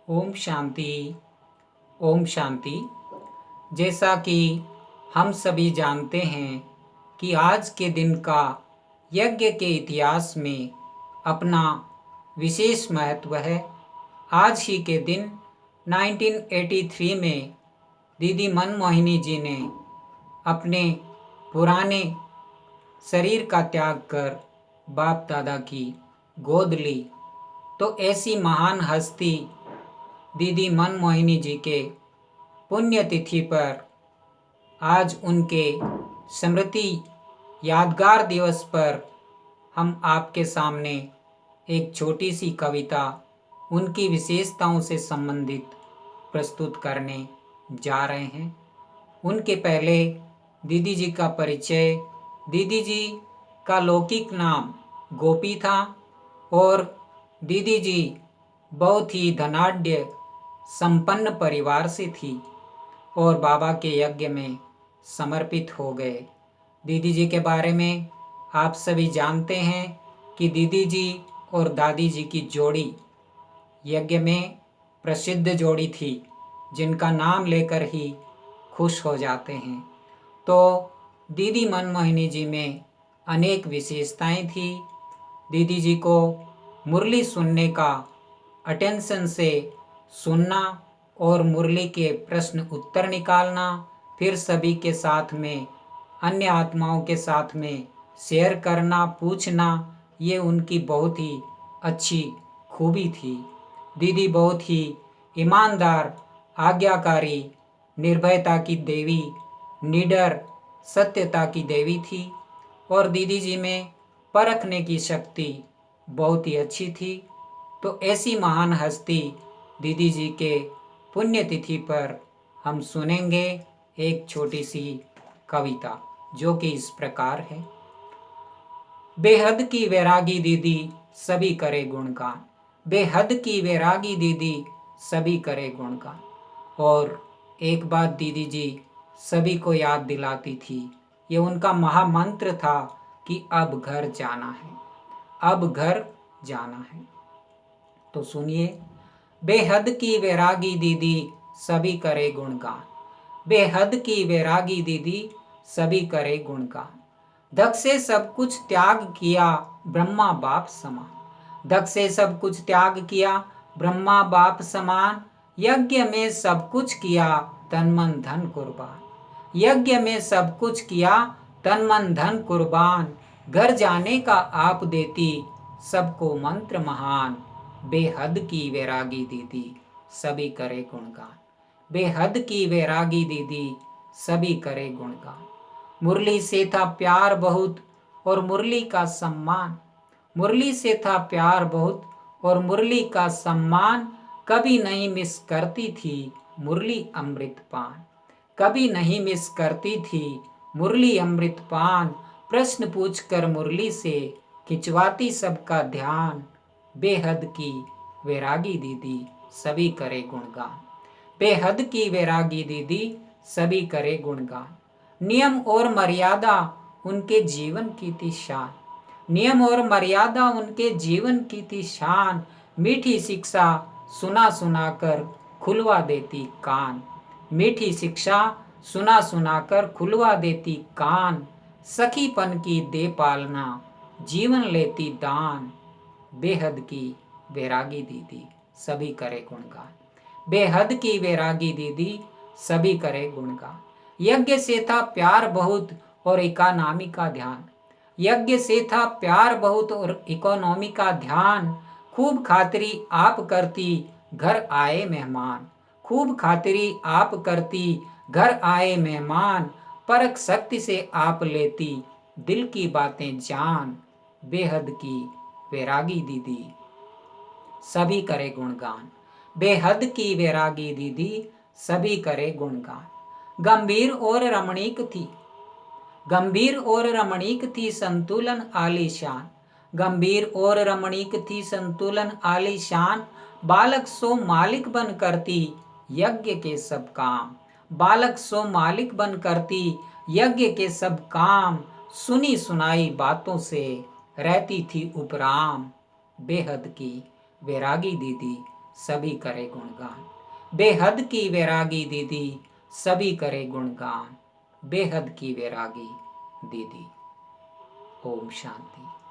ओम शांति। ओम शांति। जैसा कि हम सभी जानते हैं कि आज के दिन का यज्ञ के इतिहास में अपना विशेष महत्व है। आज ही के दिन 1983 में दीदी मनमोहिनी जी ने अपने पुराने शरीर का त्याग कर बाप दादा की गोद ली। तो ऐसी महान हस्ती दीदी मनमोहिनी जी के पुण्यतिथि पर आज उनके स्मृति यादगार दिवस पर हम आपके सामने एक छोटी सी कविता उनकी विशेषताओं से संबंधित प्रस्तुत करने जा रहे हैं। उनके पहले दीदी जी का परिचय। दीदी जी का लौकिक नाम गोपी था और दीदी जी बहुत ही धनाढ्य संपन्न परिवार से थी और बाबा के यज्ञ में समर्पित हो गए। दीदी जी के बारे में आप सभी जानते हैं कि दीदी जी और दादी जी की जोड़ी यज्ञ में प्रसिद्ध जोड़ी थी, जिनका नाम लेकर ही खुश हो जाते हैं। तो दीदी मनमोहिनी जी में अनेक विशेषताएं थी। दीदी जी को मुरली सुनने का अटेंशन से सुनना और मुरली के प्रश्न उत्तर निकालना, फिर सभी के साथ में अन्य आत्माओं के साथ में शेयर करना, पूछना, ये उनकी बहुत ही अच्छी खूबी थी। दीदी बहुत ही ईमानदार, आज्ञाकारी, निर्भयता की देवी, निडर, सत्यता की देवी थी और दीदी जी में परखने की शक्ति बहुत ही अच्छी थी। तो ऐसी महान हस्ती दीदी जी के पुण्यतिथि पर हम सुनेंगे एक छोटी सी कविता, जो कि इस प्रकार है। बेहद की वैरागी दीदी सभी करे गुणगान, बेहद की वैरागी दीदी सभी करे गुणगान। और एक बात दीदी जी सभी को याद दिलाती थी, ये उनका महामंत्र था कि अब घर जाना है, अब घर जाना है। तो सुनिए। बेहद की वैरागी दीदी सभी करे गुणगान, बेहद की वैरागी दीदी सभी करे गुणगान। धक से सब कुछ त्याग किया ब्रह्मा बाप समान, धक से सब कुछ त्याग किया ब्रह्मा बाप समान। यज्ञ में सब कुछ किया तन मन धन कुर्बान, यज्ञ में सब कुछ किया तन मन धन कुर्बान। घर जाने का आप देती सबको मंत्र महान, बेहद की वैरागी दीदी सभी करे गुणगान, बेहद की वैरागी दीदी सभी करे गुणगान। मुरली से था प्यार बहुत और मुरली का सम्मान, मुरली से था प्यार बहुत और मुरली का सम्मान। कभी नहीं मिस करती थी मुरली अमृत पान, कभी नहीं मिस करती थी मुरली अमृत पान। प्रश्न पूछकर मुरली से खिंचवाती सबका ध्यान, बेहद की वैरागी दीदी सभी करे गुणगान, बेहद की वैरागी दीदी सभी करे गुणगान। नियम और मर्यादा उनके जीवन की थी शान, नियम और मर्यादा उनके जीवन की थी शान। मीठी शिक्षा सुना सुना कर खुलवा देती कान, मीठी शिक्षा सुना सुना कर खुलवा देती कान। सखीपन की दे पालना जीवन लेती दान, बेहद की वैरागी दीदी सभी करे गुणगान, बेहद की वैरागी दीदी सभी करे गुणगान। यज्ञ से था प्यार बहुत और इकोनॉमी का ध्यान, यज्ञ से था प्यार बहुत और इकोनॉमी का ध्यान। खूब खातिरी आप करती घर आए मेहमान, खूब खातिरी आप करती घर आए मेहमान। परख शक्ति से आप लेती दिल की बातें जान, बेहद की वैरागी दीदी सभी करे गुणगान, बेहद की वैरागी दीदी सभी करे गुणगान। गंभीर और रमणीक थी, गंभीर और रमणीक थी संतुलन आलीशान, गंभीर और रमणीक थी संतुलन आलीशान। बालक सो मालिक बन करती यज्ञ के सब काम, बालक सो मालिक बन करती यज्ञ के सब काम। सुनी सुनाई बातों से रहती थी उपराम, बेहद की वैरागी दीदी सभी करे गुणगान। बेहद की वैरागी दीदी, सभी करे गुणगान। बेहद की वैरागी दीदी। ओम शांति।